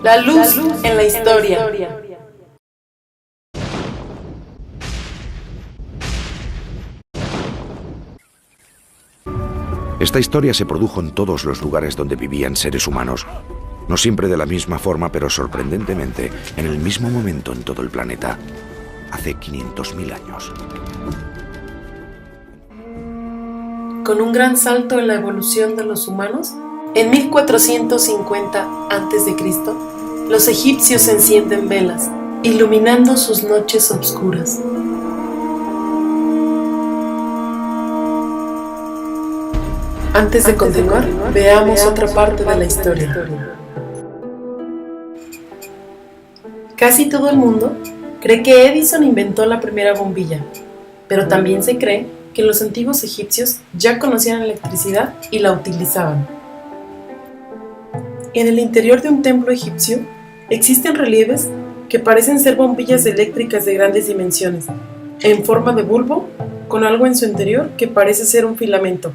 La luz en la historia. Esta historia se produjo en todos los lugares donde vivían seres humanos. No siempre de la misma forma, pero sorprendentemente, en el mismo momento en todo el planeta. Hace 500.000 años. Con un gran salto en la evolución de los humanos, en 1450 a.C., los egipcios encienden velas, iluminando sus noches oscuras. Antes de continuar, veamos otra parte de la historia. Casi todo el mundo cree que Edison inventó la primera bombilla, pero también se cree que los antiguos egipcios ya conocían la electricidad y la utilizaban. En el interior de un templo egipcio existen relieves que parecen ser bombillas eléctricas de grandes dimensiones, en forma de bulbo, con algo en su interior que parece ser un filamento,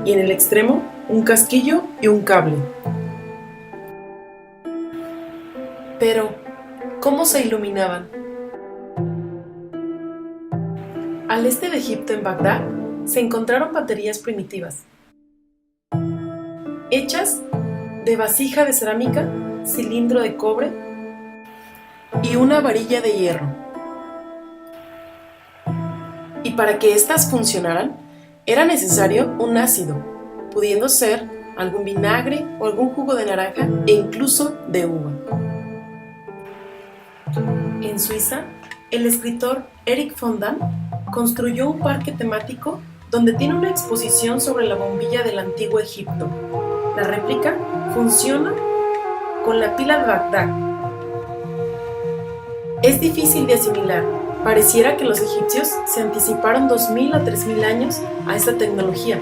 y en el extremo un casquillo y un cable. Pero, ¿cómo se iluminaban? Al este de Egipto, en Bagdad, se encontraron baterías primitivas, hechas de vasija de cerámica, cilindro de cobre y una varilla de hierro. Y para que éstas funcionaran, era necesario un ácido, pudiendo ser algún vinagre o algún jugo de naranja e incluso de uva. En Suiza, el escritor Erich von Dahn construyó un parque temático donde tiene una exposición sobre la bombilla del antiguo Egipto. La réplica funciona con la pila de Bagdad. Es difícil de asimilar. Pareciera que los egipcios se anticiparon 2000 a 3000 años a esta tecnología.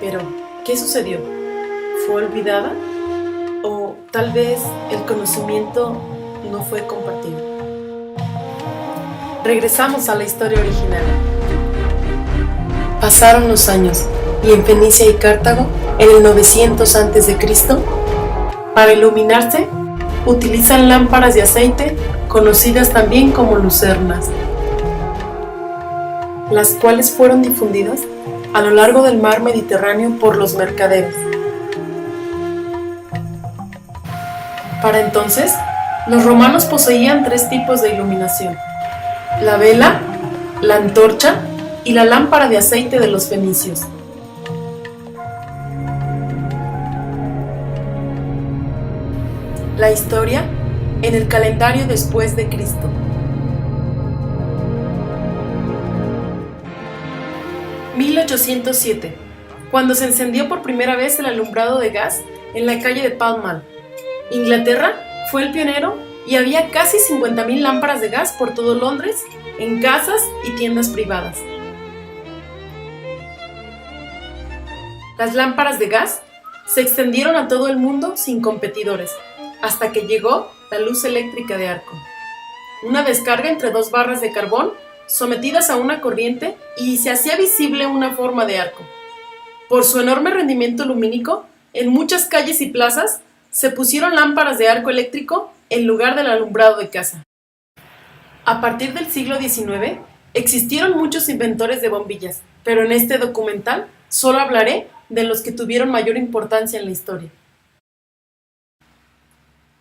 Pero, ¿qué sucedió? ¿Fue olvidada? ¿O tal vez el conocimiento no fue compartido? Regresamos a la historia original. Pasaron los años y en Fenicia y Cartago, en el 900 a.C., para iluminarse, utilizan lámparas de aceite, conocidas también como lucernas, las cuales fueron difundidas a lo largo del mar Mediterráneo por los mercaderes. Para entonces, los romanos poseían 3 tipos de iluminación: la vela, la antorcha y la lámpara de aceite de los fenicios. La historia en el calendario después de Cristo. (1807), cuando se encendió por primera vez el alumbrado de gas en la calle de Pall Mall. Inglaterra fue el pionero y había casi 50.000 lámparas de gas por todo Londres, en casas y tiendas privadas. Las lámparas de gas se extendieron a todo el mundo sin competidores, hasta que llegó la luz eléctrica de arco. Una descarga entre 2 barras de carbón sometidas a una corriente y se hacía visible una forma de arco. Por su enorme rendimiento lumínico, en muchas calles y plazas se pusieron lámparas de arco eléctrico en lugar del alumbrado de casa. A partir del siglo XIX, existieron muchos inventores de bombillas, pero en este documental solo hablaré de los que tuvieron mayor importancia en la historia.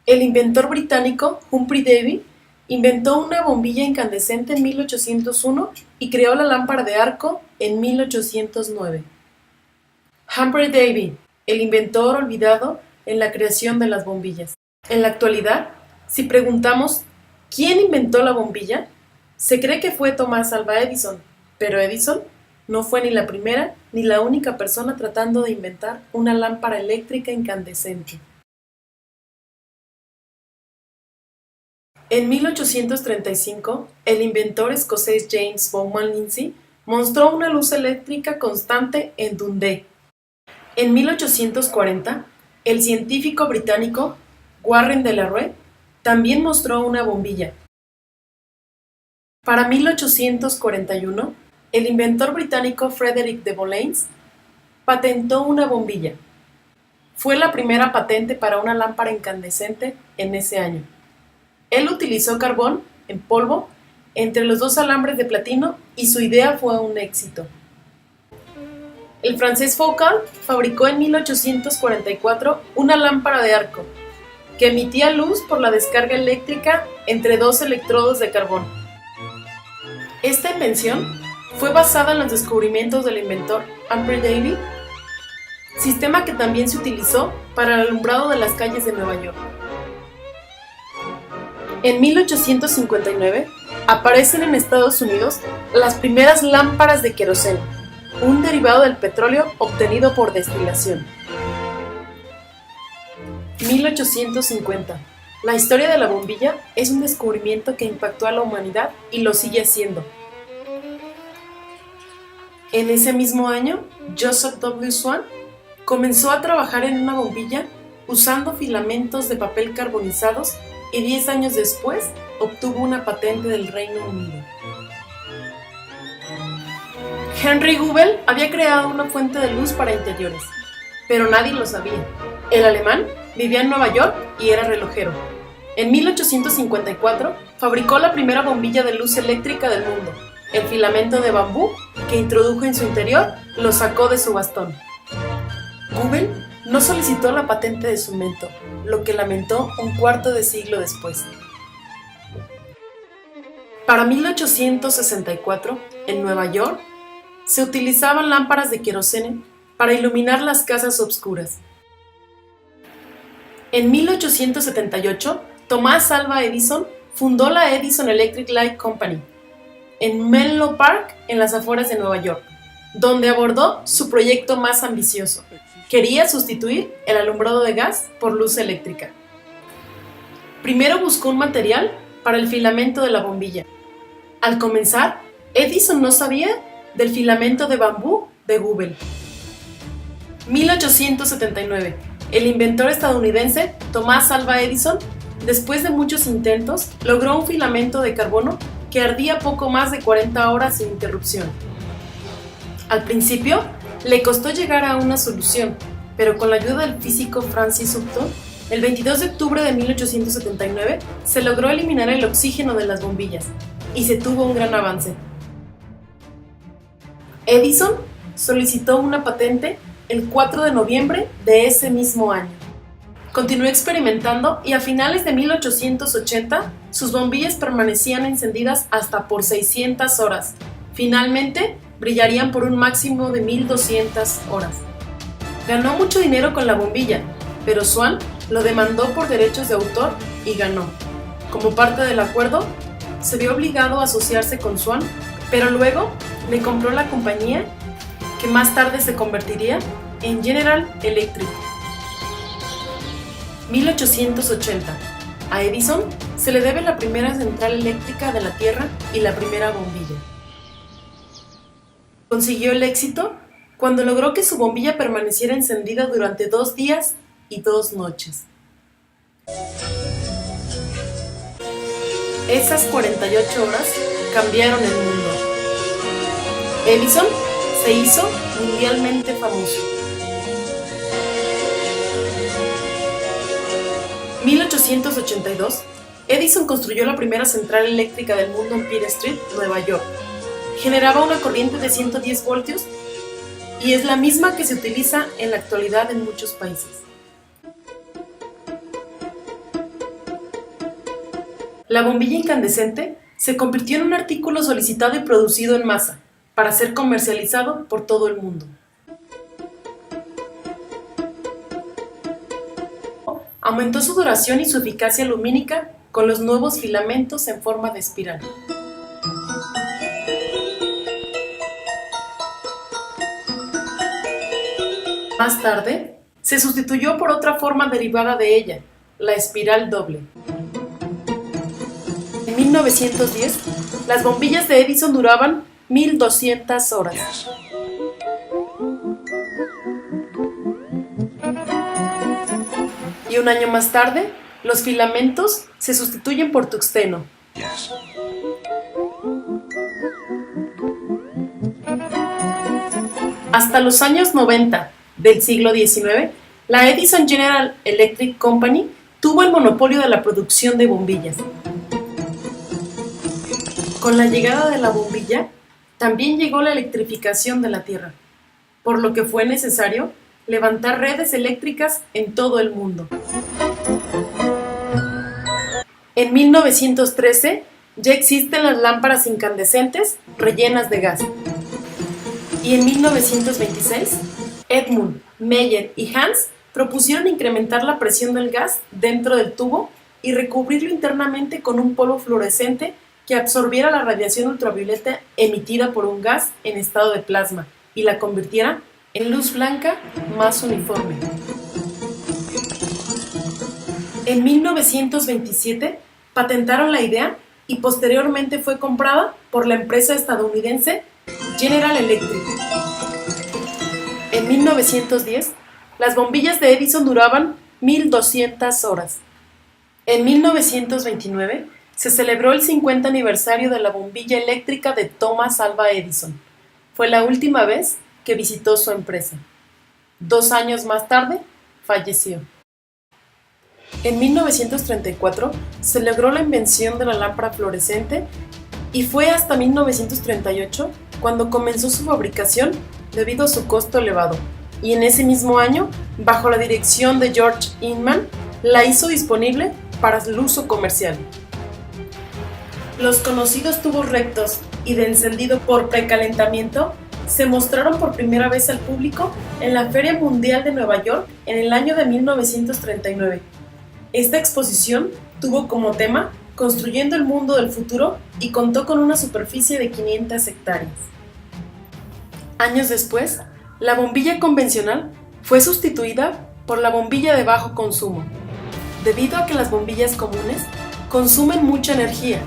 El inventor británico Humphrey Davy inventó una bombilla incandescente en 1801 y creó la lámpara de arco en 1809. Humphrey Davy, el inventor olvidado en la creación de las bombillas. En la actualidad, si preguntamos ¿quién inventó la bombilla?, se cree que fue Thomas Alva Edison, pero Edison no fue ni la primera ni la única persona tratando de inventar una lámpara eléctrica incandescente. En 1835, el inventor escocés James Bowman Lindsay mostró una luz eléctrica constante en Dundee. En 1840, el científico británico Warren de la Rue también mostró una bombilla. Para 1841, el inventor británico Frederick de Boleyn patentó una bombilla. fue la primera patente para una lámpara incandescente en ese año. Él utilizó carbón en polvo entre los dos alambres de platino y su idea fue un éxito. El francés Foucault fabricó en 1844 una lámpara de arco que emitía luz por la descarga eléctrica entre dos electrodos de carbón. Esta invención fue basada en los descubrimientos del inventor Humphrey Davy, sistema que también se utilizó para el alumbrado de las calles de Nueva York. En 1859 aparecen en Estados Unidos las primeras lámparas de queroseno, un derivado del petróleo obtenido por destilación. 1850. La historia de la bombilla es un descubrimiento que impactó a la humanidad y lo sigue haciendo. En ese mismo año, Joseph W. Swan comenzó a trabajar en una bombilla usando filamentos de papel carbonizados y 10 años después obtuvo una patente del Reino Unido. Henry Goebel había creado una fuente de luz para interiores, pero nadie lo sabía. El alemán vivía en Nueva York y era relojero. En 1854 fabricó la primera bombilla de luz eléctrica del mundo. El filamento de bambú que introdujo en su interior lo sacó de su bastón. Goebel no solicitó la patente de su invento, lo que lamentó un cuarto de siglo después. Para 1864, en Nueva York, se utilizaban lámparas de queroseno para iluminar las casas obscuras. En 1878, Thomas Alva Edison fundó la Edison Electric Light Company en Menlo Park, en las afueras de Nueva York, donde abordó su proyecto más ambicioso. Quería sustituir el alumbrado de gas por luz eléctrica. Primero buscó un material para el filamento de la bombilla. Al comenzar, Edison no sabía del filamento de bambú de Goebel. 1879. El inventor estadounidense Thomas Alva Edison, después de muchos intentos, logró un filamento de carbono que ardía poco más de 40 horas sin interrupción. Al principio, le costó llegar a una solución, pero con la ayuda del físico Francis Upton, el 22 de octubre de 1879 se logró eliminar el oxígeno de las bombillas y se tuvo un gran avance. Edison solicitó una patente el 4 de noviembre de ese mismo año. Continuó experimentando y a finales de 1880 sus bombillas permanecían encendidas hasta por 600 horas. Finalmente, brillarían por un máximo de 1200 horas. Ganó mucho dinero con la bombilla, pero Swan lo demandó por derechos de autor y ganó. Como parte del acuerdo, se vio obligado a asociarse con Swan, pero luego le compró la compañía que más tarde se convertiría en General Electric. 1880. A Edison se le debe la primera central eléctrica de la Tierra y la primera bombilla. Consiguió el éxito cuando logró que su bombilla permaneciera encendida durante 2 días y 2 noches. Esas 48 horas cambiaron el mundo. Edison se hizo mundialmente famoso. 1882, Edison construyó la primera central eléctrica del mundo en Peter Street, Nueva York. Generaba una corriente de 110 voltios y es la misma que se utiliza en la actualidad en muchos países. La bombilla incandescente se convirtió en un artículo solicitado y producido en masa para ser comercializado por todo el mundo. Aumentó su duración y su eficacia lumínica con los nuevos filamentos en forma de espiral. Más tarde, se sustituyó por otra forma derivada de ella, la espiral doble. En 1910, las bombillas de Edison duraban 1200 horas. Y un año más tarde, los filamentos se sustituyen por tuxteno. Hasta los años 90 del siglo XIX, La Edison General Electric Company tuvo el monopolio de la producción de bombillas. Con la llegada de la bombilla, también llegó la electrificación de la Tierra, por lo que fue necesario levantar redes eléctricas en todo el mundo. En 1913 ya existen las lámparas incandescentes rellenas de gas. Y en 1926, Edmund, Meyer y Hans propusieron incrementar la presión del gas dentro del tubo y recubrirlo internamente con un polvo fluorescente que absorbiera la radiación ultravioleta emitida por un gas en estado de plasma y la convirtiera en luz blanca más uniforme. En 1927 patentaron la idea y posteriormente fue comprada por la empresa estadounidense General Electric. En 1910, las bombillas de Edison duraban 1200 horas. En 1929 se celebró el 50 aniversario de la bombilla eléctrica de Thomas Alva Edison. Fue la última vez que visitó su empresa. 2 años más tarde, falleció. En 1934 se logró la invención de la lámpara fluorescente y fue hasta 1938 cuando comenzó su fabricación debido a su costo elevado, y en ese mismo año, bajo la dirección de George Inman, la hizo disponible para el uso comercial. Los conocidos tubos rectos y de encendido por precalentamiento se mostraron por primera vez al público en la Feria Mundial de Nueva York en el año de 1939. Esta exposición tuvo como tema Construyendo el mundo del futuro y contó con una superficie de 500 hectáreas. Años después, la bombilla convencional fue sustituida por la bombilla de bajo consumo, debido a que las bombillas comunes consumen mucha energía,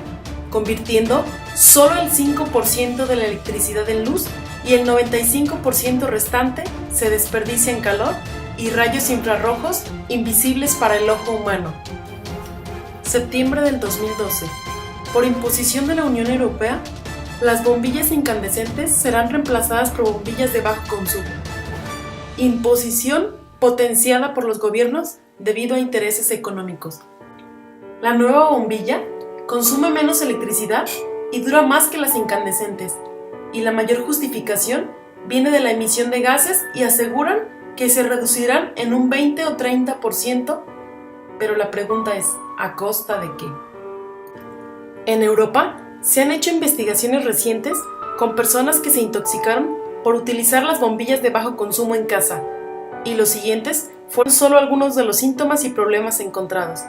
convirtiendo solo el 5% de la electricidad en luz y el 95% restante se desperdicia en calor y rayos infrarrojos invisibles para el ojo humano. Septiembre del 2012. Por imposición de la Unión Europea, las bombillas incandescentes serán reemplazadas por bombillas de bajo consumo. Imposición potenciada por los gobiernos debido a intereses económicos. La nueva bombilla consume menos electricidad y dura más que las incandescentes, y la mayor justificación viene de la emisión de gases y aseguran que se reducirán en un 20 o 30%, pero la pregunta es, ¿a costa de qué? En Europa se han hecho investigaciones recientes con personas que se intoxicaron por utilizar las bombillas de bajo consumo en casa, y los siguientes fueron solo algunos de los síntomas y problemas encontrados.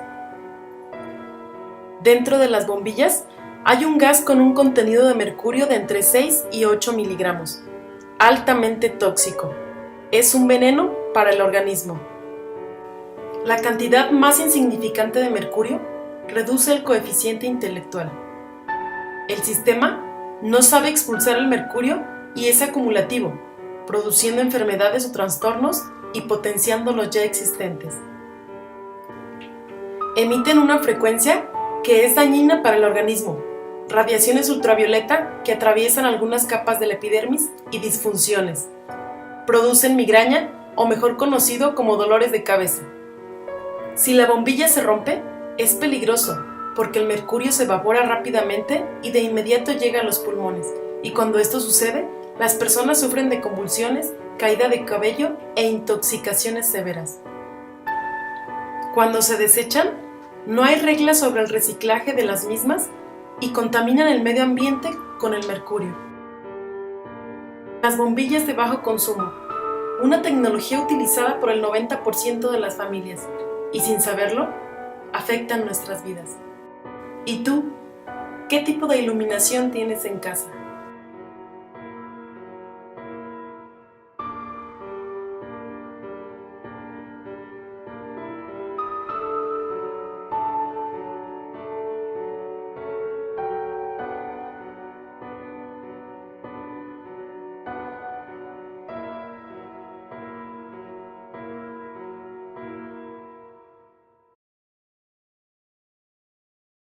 Dentro de las bombillas hay un gas con un contenido de mercurio de entre 6 y 8 miligramos, altamente tóxico. Es un veneno para el organismo. La cantidad más insignificante de mercurio reduce el coeficiente intelectual. El sistema no sabe expulsar el mercurio y es acumulativo, produciendo enfermedades o trastornos y potenciando los ya existentes. Emiten una frecuencia que es dañina para el organismo, radiaciones ultravioleta que atraviesan algunas capas de la epidermis y disfunciones. Producen migraña, o mejor conocido como dolores de cabeza. Si la bombilla se rompe, es peligroso, porque el mercurio se evapora rápidamente y de inmediato llega a los pulmones, y cuando esto sucede, las personas sufren de convulsiones, caída de cabello e intoxicaciones severas. Cuando se desechan, no hay reglas sobre el reciclaje de las mismas y contaminan el medio ambiente con el mercurio. Las bombillas de bajo consumo, una tecnología utilizada por el 90% de las familias, y sin saberlo, afectan nuestras vidas. ¿Y tú? ¿Qué tipo de iluminación tienes en casa?